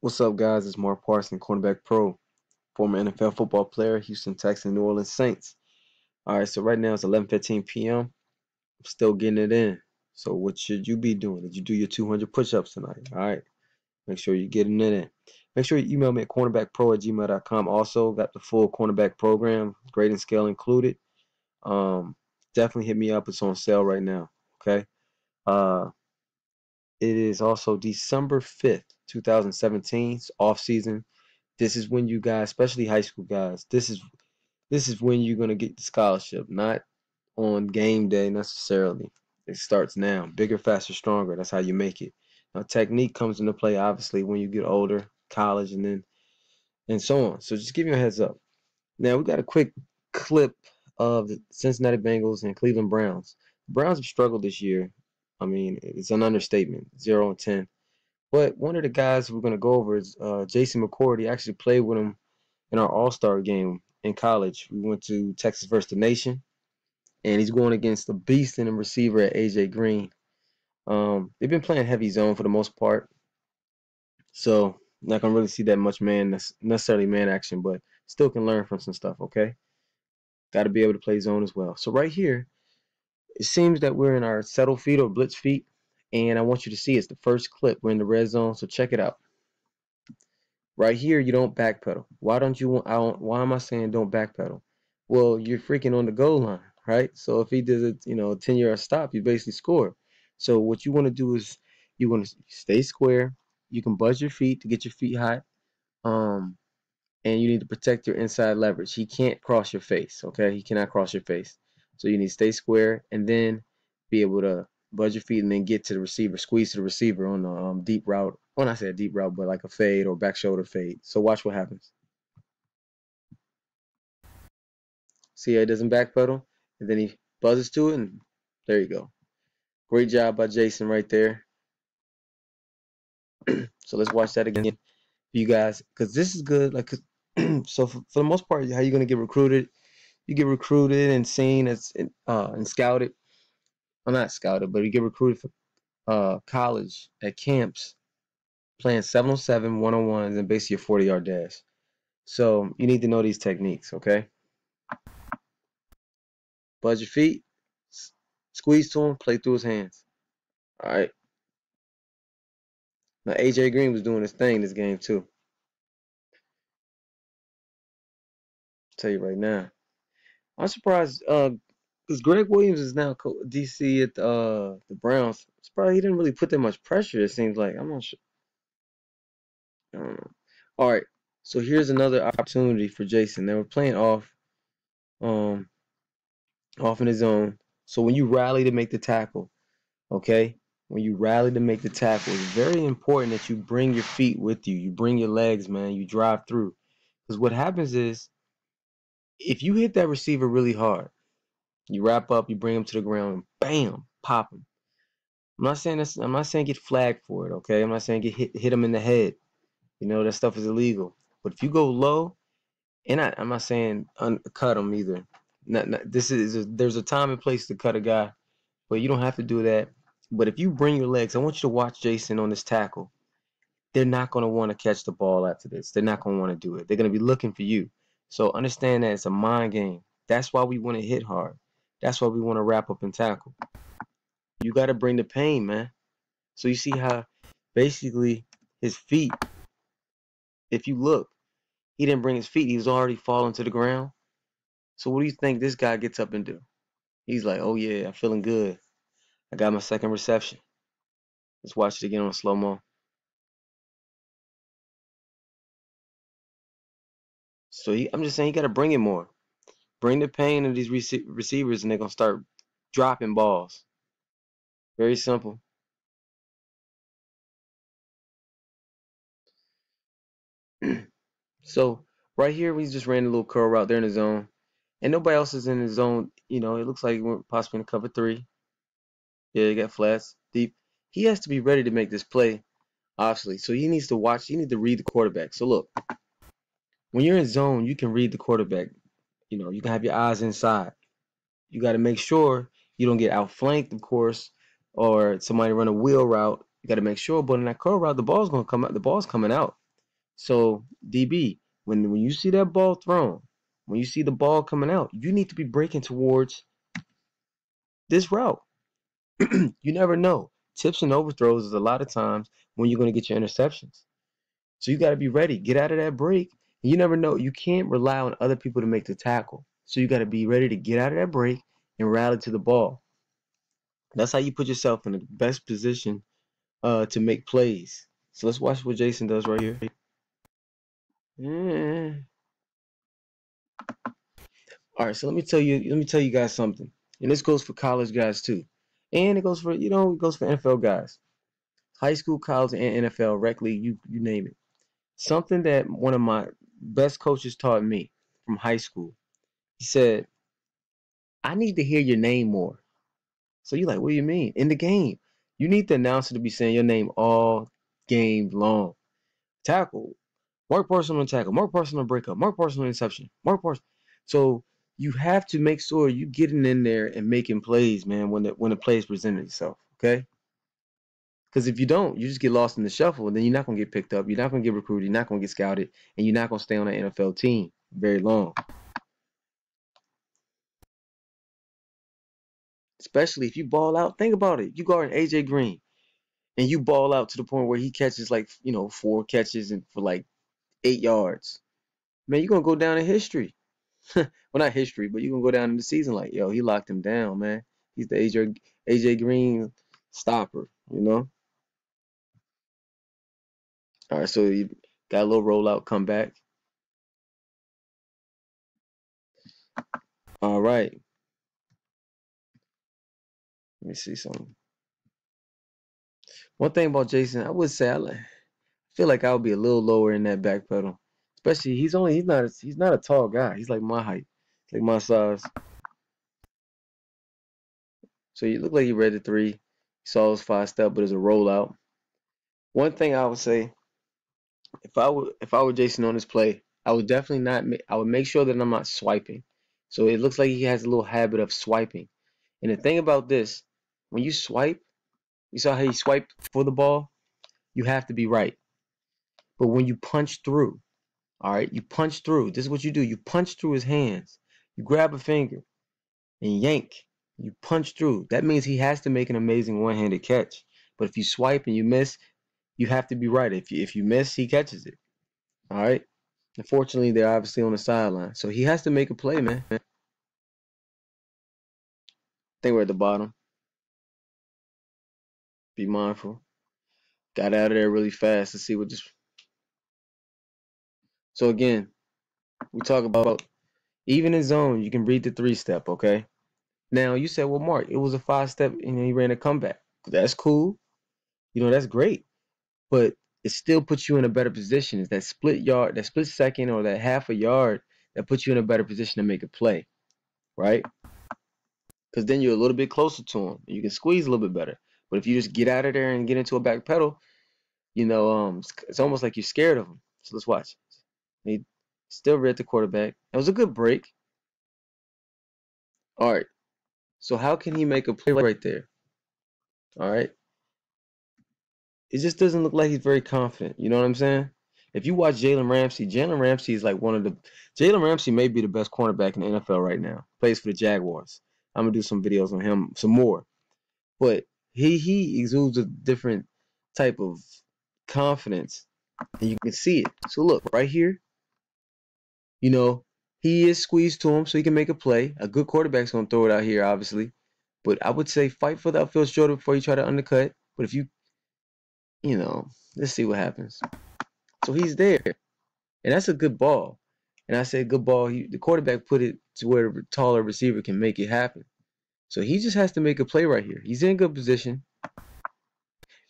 What's up, guys? It's Mark Parson, Cornerback Pro, former NFL football player, Houston Texans, New Orleans Saints. All right, so right now it's 11:15 p.m. I'm still getting it in. So what should you be doing? Did you do your 200 push-ups tonight? All right, make sure you're getting it in. Make sure you email me at cornerbackpro@gmail.com. Also, got the full cornerback program, grading scale included. Definitely hit me up. It's on sale right now. Okay. Uh, it is also December 5th, 2017. It's off season. This is when you guys, especially high school guys, this is when you're gonna get the scholarship, not on game day necessarily. It starts now. Bigger, faster, stronger. That's how you make it. Now, technique comes into play obviously when you get older, college, and so on. So just give you a heads up. Now we got a quick clip of the Cincinnati Bengals and Cleveland Browns. The Browns have struggled this year. I mean, it's an understatement. 0-10. But one of the guys we're gonna go over is Jason McCourty. He actually played with him in our All-Star game in college. We went to Texas versus the Nation, and he's going against the beast in the receiver at AJ Green. They've been playing heavy zone for the most part, so not gonna really see that much necessarily man action, but still can learn from some stuff. Okay, got to be able to play zone as well. So right here, it seems that we're in our settle feet or blitz feet, and I want you to see it's the first clip. We're in the red zone, so check it out. Right here, you don't backpedal. Why don't you want? Why am I saying don't backpedal? Well, you're freaking on the goal line, right? So if he does a 10-yard stop, you basically score. So what you want to do is you want to stay square. You can buzz your feet to get your feet hot. And you need to protect your inside leverage. He can't cross your face, okay? He cannot cross your face. So you need to stay square and then be able to buzz your feet and then get to the receiver, squeeze to the receiver on the deep route. When I say a deep route, but like a fade or back shoulder fade. So watch what happens. See how he doesn't backpedal? And then he buzzes to it, and there you go. Great job by Jason right there. So let's watch that again for you guys, because this is good. Like, so for the most part, how you gonna get recruited? You get recruited and seen as and scouted. Well, not scouted, but you get recruited for college at camps, playing 7-on-7, 1-on-1s, and basically a 40-yard dash. So you need to know these techniques, okay? Buzz your feet, squeeze to him, play through his hands. All right. Now AJ Green was doing his thing this game too. I'll tell you right now. I'm surprised because Greg Williams is now DC at the Browns. I'm surprised he didn't really put that much pressure. It seems like I'm not sure. I don't know. All right. So here's another opportunity for Jason. They were playing um, off in his zone. So when you rally to make the tackle, okay, when you rally to make the tackle, it's very important that you bring your feet with you. You bring your legs, man. You drive through. Because what happens is, if you hit that receiver really hard, you wrap up, you bring him to the ground, bam, pop him. I'm not saying this. I'm not saying get flagged for it. Okay, I'm not saying get hit him in the head. You know that stuff is illegal. But if you go low, and I'm not saying cut him either. There's a time and place to cut a guy, but you don't have to do that. But if you bring your legs, I want you to watch Jason on this tackle. They're not going to want to catch the ball after this. They're not going to want to do it. They're going to be looking for you. So understand that it's a mind game. That's why we want to hit hard. That's why we want to wrap up and tackle. You got to bring the pain, man. So you see how basically his feet, if you look, he didn't bring his feet. He was already falling to the ground. So what do you think this guy gets up and do? He's like, oh yeah, I'm feeling good. I got my second reception. Let's watch it again on slow-mo. So I'm just saying you got to bring it more. Bring the pain of these receivers, and they're going to start dropping balls. Very simple. So right here, we just ran a little curl route there in the zone. And nobody else is in the zone. You know, it looks like we're possibly in cover 3. Yeah, you got flats, deep. He has to be ready to make this play, obviously. So he needs to watch. You need to read the quarterback. So look, when you're in zone, you can read the quarterback. You know, you can have your eyes inside. You got to make sure you don't get outflanked, of course, or somebody run a wheel route. You got to make sure. But in that curl route, the ball's going to come out. The ball's coming out. So DB, when you see that ball thrown, when you see the ball coming out, you need to be breaking towards this route. You never know. Tips and overthrows is a lot of times when you're going to get your interceptions. So you got to be ready. Get out of that break. You never know. You can't rely on other people to make the tackle. So you got to be ready to get out of that break and rally to the ball. That's how you put yourself in the best position to make plays. So let's watch what Jason does right here. Yeah. All right, so let me tell you guys something. And this goes for college guys too. And it goes for, it goes for NFL guys. High school, college, and NFL, rec league, you name it. Something that one of my best coaches taught me from high school. He said, I need to hear your name more. So you're like, what do you mean? In the game. You need the announcer to be saying your name all game long. Tackle. Mark Parson on tackle. Mark Parson on breakup. Mark Parson on interception. Mark Parson. So you have to make sure you getting in there and making plays, man, when the plays present itself. Okay? Because if you don't, you just get lost in the shuffle, and then you're not gonna get picked up. You're not gonna get recruited. You're not gonna get scouted, and you're not gonna stay on an NFL team very long. Especially if you ball out. Think about it. You guard AJ Green, and you ball out to the point where he catches like 4 catches and for like 8 yards. Man, you're gonna go down in history. Well, not history, but you're gonna go down in the season like, yo, he locked him down, man. He's the AJ Green stopper. All right, so you got a little rollout, come back. All right, let me see something. One thing about Jason, I would say feel like I would be a little lower in that back pedal. Especially he's not a tall guy. He's like my height, like my size. So you look like he read the three. He saw his 5 step, but it's a rollout. One thing I would say, if I were Jason on this play, I would definitely not. I would make sure that I'm not swiping. So it looks like he has a little habit of swiping. And the thing about this, when you swipe, you saw how he swiped for the ball. You have to be right. But when you punch through, all right, you punch through. This is what you do. You punch through his hands. You grab a finger and yank. You punch through. That means he has to make an amazing one-handed catch. But if you swipe and you miss, you have to be right. If you miss, he catches it. All right. Unfortunately, they're obviously on the sideline, so he has to make a play, man. I think we're at the bottom. Be mindful. Got out of there really fast to see what this. So again, we talk about even in zone, you can read the 3-step. Okay. Now you said, well, Mark, it was a 5-step and he ran a comeback. That's cool. That's great. But it still puts you in a better position. It's that split yard, that split second, or that half a yard that puts you in a better position to make a play, right? Because then you're a little bit closer to him. You can squeeze a little bit better. But if you just get out of there and get into a back pedal, it's almost like you're scared of him. So let's watch. He still read the quarterback. It was a good break. All right. So how can he make a play right there? All right. It just doesn't look like he's very confident. You know what I'm saying? If you watch Jalen Ramsey is like Jalen Ramsey may be the best cornerback in the NFL right now. Plays for the Jaguars. I'm gonna do some videos on him some more. But he exudes a different type of confidence, and you can see it. So look right here, you know he is squeezed to him, so he can make a play. A good quarterback's gonna throw it out here, obviously. But I would say fight for the outfield shoulder before you try to undercut. But if let's see what happens. So he's there, and that's a good ball. And I say good ball. The quarterback put it to where a taller receiver can make it happen. So he just has to make a play right here. He's in good position.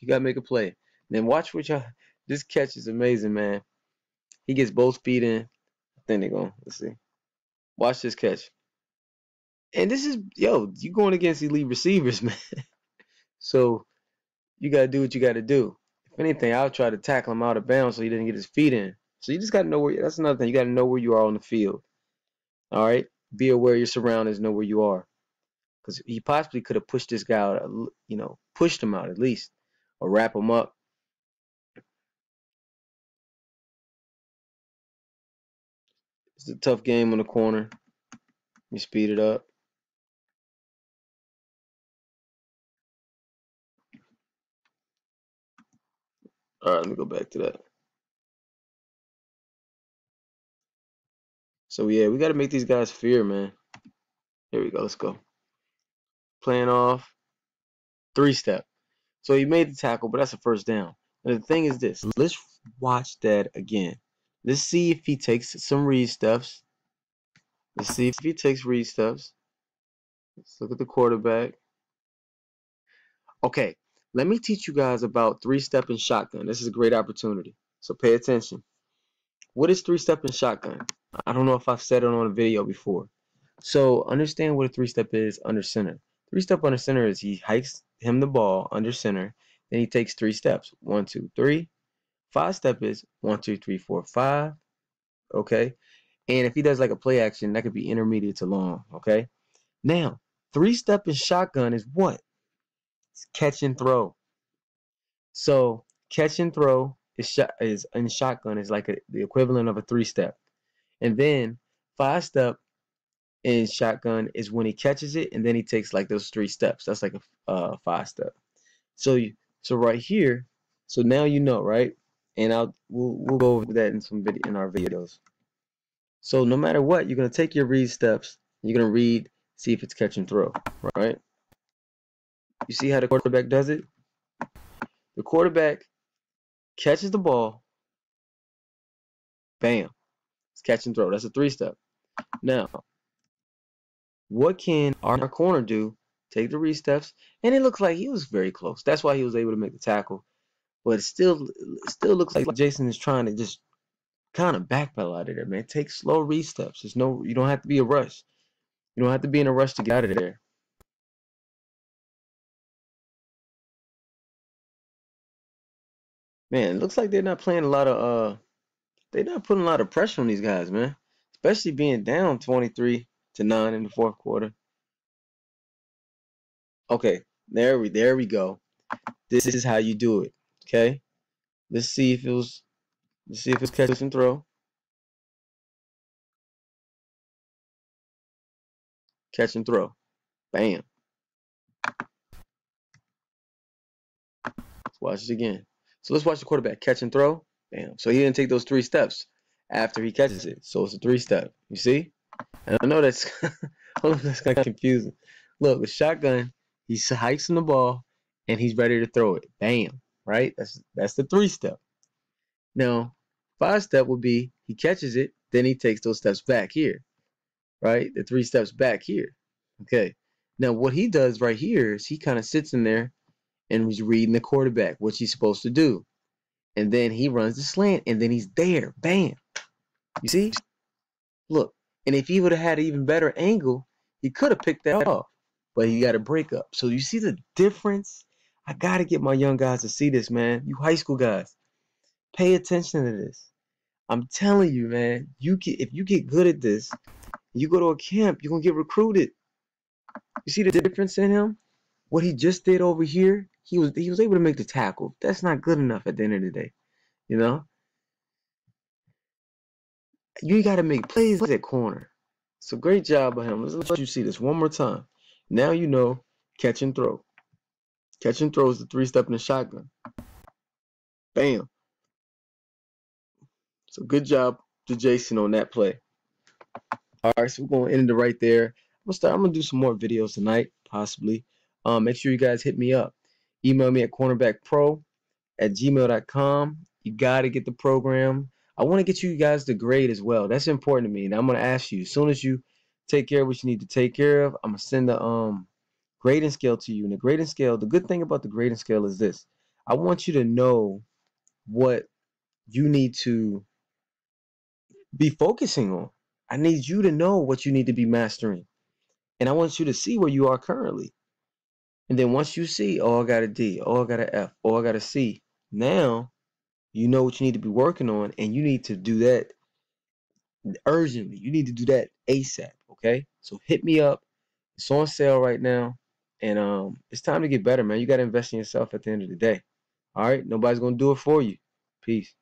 You gotta make a play. And then watch what y'all. This catch is amazing, man. He gets both feet in. I think they're going. Let's see. Watch this catch. And this is you going against elite receivers, man. So you gotta do what you gotta do. If anything, I'll try to tackle him out of bounds so he doesn't get his feet in. So you just gotta know where. That's another thing. You gotta know where you are on the field. All right. Be aware of your surroundings. Know where you are. Because he possibly could have pushed this guy out. Pushed him out at least, or wrap him up. It's a tough game on the corner. Let me speed it up. All right, let me go back to that. So yeah, we got to make these guys fear, man. Here we go. Let's go. Playing off 3-step. So he made the tackle, but that's a first down. And the thing is this. Let's watch that again. Let's see if he takes some read steps. Let's see if he takes read steps. Let's look at the quarterback. Okay, let me teach you guys about 3-step and shotgun. This is a great opportunity. So pay attention. What is 3-step and shotgun? I don't know if I've said it on a video before. So understand what a 3-step is under center. 3-step under center is he hikes him the ball under center, then he takes 3 steps. 1, 2, 3. 5-step is 1, 2, 3, 4, 5. Okay. And if he does like a play action, that could be intermediate to long. Okay. Now, 3-step and shotgun is what? It's catch and throw. So catch and throw is in shotgun is like the equivalent of a 3-step. And then 5-step in shotgun is when he catches it and then he takes like those 3 steps. That's like a 5-step. So right here, so now you know, right? And we'll go over that in our videos. So no matter what, you're gonna take your read steps. You're gonna read, see if it's catch and throw, right? You see how the quarterback does it? The quarterback catches the ball, bam, it's catch and throw. That's a 3-step. Now, what can our corner do? Take the read steps, and it looks like he was very close. That's why he was able to make the tackle. But it still looks like Jason is trying to just kind of backpedal out of there, man. Take slow read steps. You don't have to be a rush. You don't have to be in a rush to get out of there. Man, it looks like they're not playing a lot of they're not putting a lot of pressure on these guys, man. Especially being down 23-9 in the fourth quarter. Okay, there we go. This is how you do it. Okay, let's see if it's catch and throw. Catch and throw. Bam. Let's watch it again. So let's watch the quarterback catch and throw. Bam. So he didn't take those 3 steps after he catches it. So it's a 3-step. You see? And I know that's that's kind of confusing. Look, the shotgun, he hikes in the ball and he's ready to throw it. Bam. Right? That's the 3-step. Now, 5-step would be he catches it, then he takes those steps back here. Right? The 3 steps back here. Okay. Now what he does right here is he kind of sits in there and he's reading the quarterback, what he's supposed to do. And then he runs the slant and then he's there. Bam. You see? Look. And if he would have had an even better angle, he could have picked that off. But he got a break up. So you see the difference? I got to get my young guys to see this, man. You high school guys, pay attention to this. I'm telling you, man, if you get good at this, you go to a camp, you're going to get recruited. You see the difference in him? What he just did over here, he was able to make the tackle. That's not good enough at the end of the day. You know? You got to make plays at corner. So great job by him. Let's let you see this one more time. Now you know catch and throw. Catch and throw is the 3-step in the shotgun. Bam. So good job to Jason on that play. All right, so we're going to end it right there. I'm going to do some more videos tonight, possibly. Make sure you guys hit me up. Email me at cornerbackpro@gmail.com. You got to get the program. I want to get you guys the grade as well. That's important to me. And I'm going to ask you, as soon as you take care of what you need to take care of, I'm going to send the grading scale to you. And the grading scale, the good thing about the grading scale is this. I want you to know what you need to be focusing on. I need you to know what you need to be mastering. And I want you to see where you are currently. And then once you see, oh, I got a D, oh, I got an F, oh, I got a C. Now you know what you need to be working on, and you need to do that urgently. You need to do that ASAP, okay? So hit me up. It's on sale right now. And it's time to get better, man. You got to invest in yourself at the end of the day. All right? Nobody's going to do it for you. Peace.